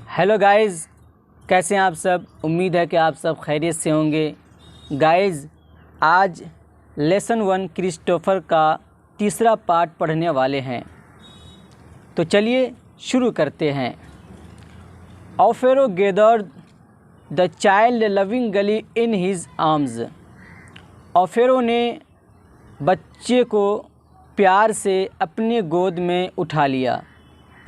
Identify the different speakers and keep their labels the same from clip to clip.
Speaker 1: Hello guys, कैसे हैं आप सब। उम्मीद है कि आप सब खैरियत से होंगे। गाइज़, आज लेसन 1 क्रिस्टोफर का तीसरा पार्ट पढ़ने वाले हैं, तो चलिए शुरू करते हैं। Offero gathered the child lovingly in his arms. Offero ने बच्चे को प्यार से अपने गोद में उठा लिया।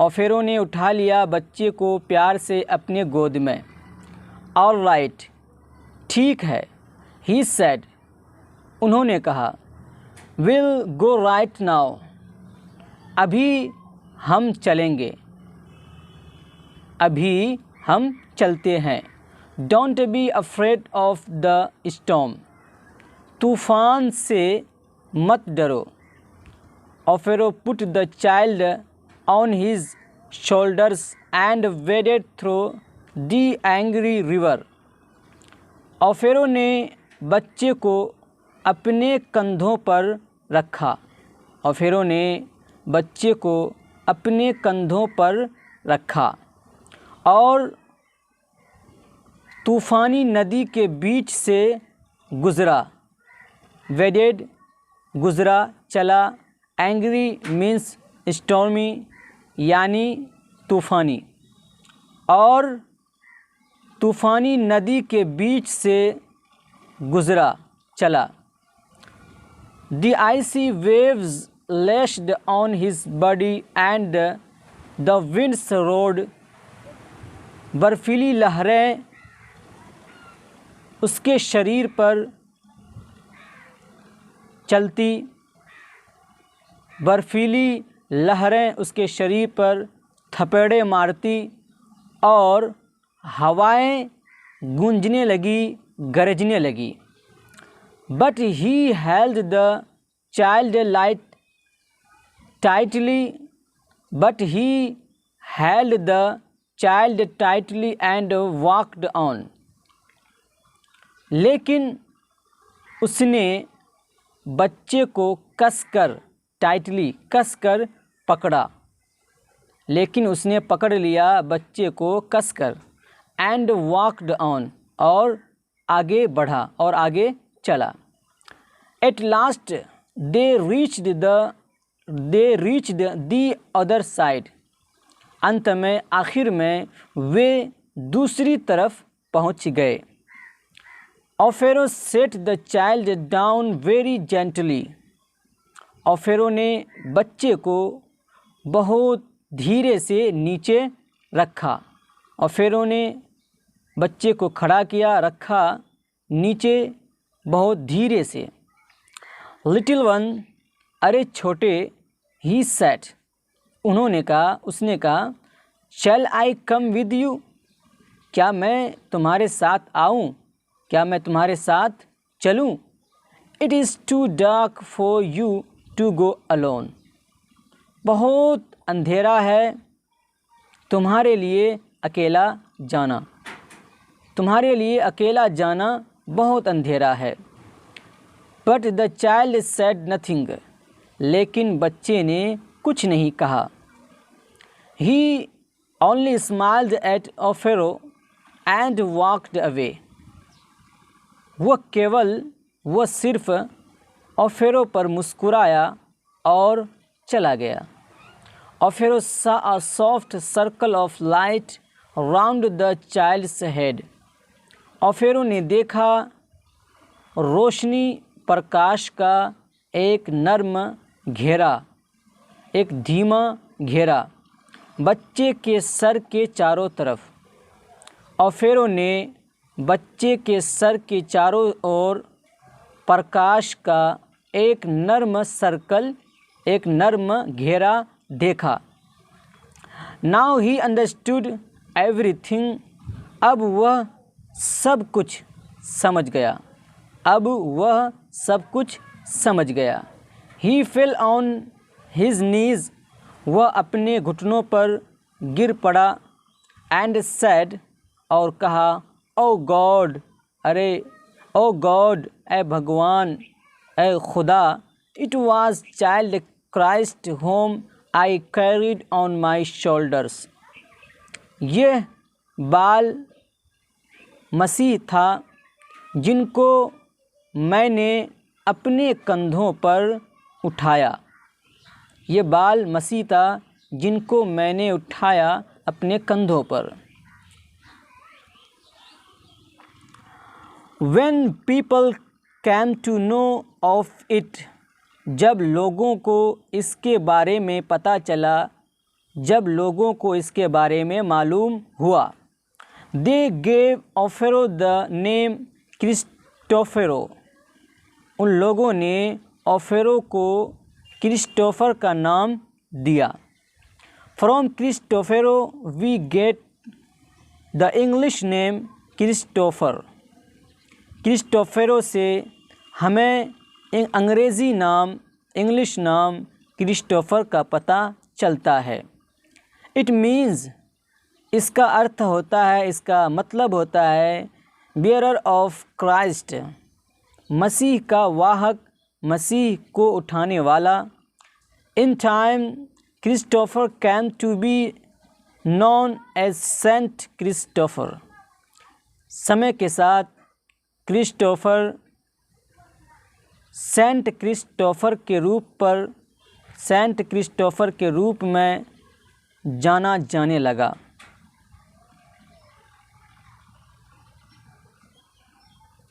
Speaker 1: ऑफेरो ने उठा लिया बच्चे को प्यार से अपने गोद में। ऑल राइट, ठीक है, ही सेड, उन्होंने कहा। विल गो राइट नाउ, अभी हम चलेंगे, अभी हम चलते हैं। Don't be afraid of the storm, तूफ़ान से मत डरो। Offero put the child on his shoulders and waded through the angry river. Offero ने बच्चे को अपने कंधों पर रखा। ऑफेरो ने बच्चे को अपने कंधों पर रखा और तूफ़ानी नदी के बीच से गुज़रा। वेडेड गुज़रा, चला। एंग्री मीन्स स्टॉर्मी, यानी तूफ़ानी, और तूफ़ानी नदी के बीच से गुज़रा, चला। The icy waves lashed on his body and the winds roared. बर्फीली लहरें उसके शरीर पर चलती, बर्फीली लहरें उसके शरीर पर थपेड़े मारती और हवाएं गूंजने लगी, गरजने लगी। But he held the child light tightly, but he held the child tightly and walked on. लेकिन उसने बच्चे को कसकर, टाइटली कसकर पकड़ा, लेकिन उसने पकड़ लिया बच्चे को कसकर। एंड वॉकड ऑन, और आगे बढ़ा और आगे चला। At last they reached the other side. अंत में, आखिर में वे दूसरी तरफ पहुंच गए। Offero set the child down very gently. Offero ने बच्चे को बहुत धीरे से नीचे रखा। ऑफेरो ने बच्चे को खड़ा किया, रखा नीचे बहुत धीरे से। लिटिल वन, अरे छोटे, ही सेड, उन्होंने कहा, उसने कहा। शैल आई कम विद यू, क्या मैं तुम्हारे साथ आऊँ, क्या मैं तुम्हारे साथ चलूँ। It is too dark for you to go alone, बहुत अंधेरा है तुम्हारे लिए अकेला जाना, तुम्हारे लिए अकेला जाना बहुत अंधेरा है। But the child said nothing, लेकिन बच्चे ने कुछ नहीं कहा। He only smiled at Offero and walked away. वह सिर्फ ऑफेरो पर मुस्कुराया और चला गया। ऑफेरो saw a soft circle of light round the child's head. ऑफेरो ने देखा रोशनी, प्रकाश का एक नर्म घेरा, एक धीमा घेरा बच्चे के सर के चारों तरफ। ऑफेरो ने बच्चे के सर के चारों ओर प्रकाश का एक नर्म सर्कल, एक नर्म घेरा देखा। नाउ ही अंडरस्टूड एवरीथिंग, अब वह सब कुछ समझ गया, अब वह सब कुछ समझ गया। ही फेल ऑन हिज नीज, वह अपने घुटनों पर गिर पड़ा। एंड सैड, और कहा, ओ गॉड, अरे ओ गॉड, ए भगवान, ए खुदा। It was child Christ home I carried on my shoulders. यह बाल मसीह था जिनको मैंने अपने कंधों पर उठाया। ये बाल मसीह था जिनको मैंने उठाया अपने कंधों पर। When people came to know of it, जब लोगों को इसके बारे में पता चला, जब लोगों को इसके बारे में मालूम हुआ, they gave Ophero the name क्रिस्टोफेरो। उन लोगों ने ओफेरो को क्रिस्टोफर का नाम दिया। From Christofero we get the English name Christopher. Christofero से हमें अंग्रेज़ी नाम, इंग्लिश नाम क्रिस्टोफर का पता चलता है। इट मीन्स, इसका अर्थ होता है, इसका मतलब होता है बियरर ऑफ क्राइस्ट, मसीह का वाहक, मसीह को उठाने वाला। In time Christopher came to be known as saint Christopher. समय के साथ क्रिस्टोफर सेंट क्रिस्टोफर के रूप में जाना जाने लगा।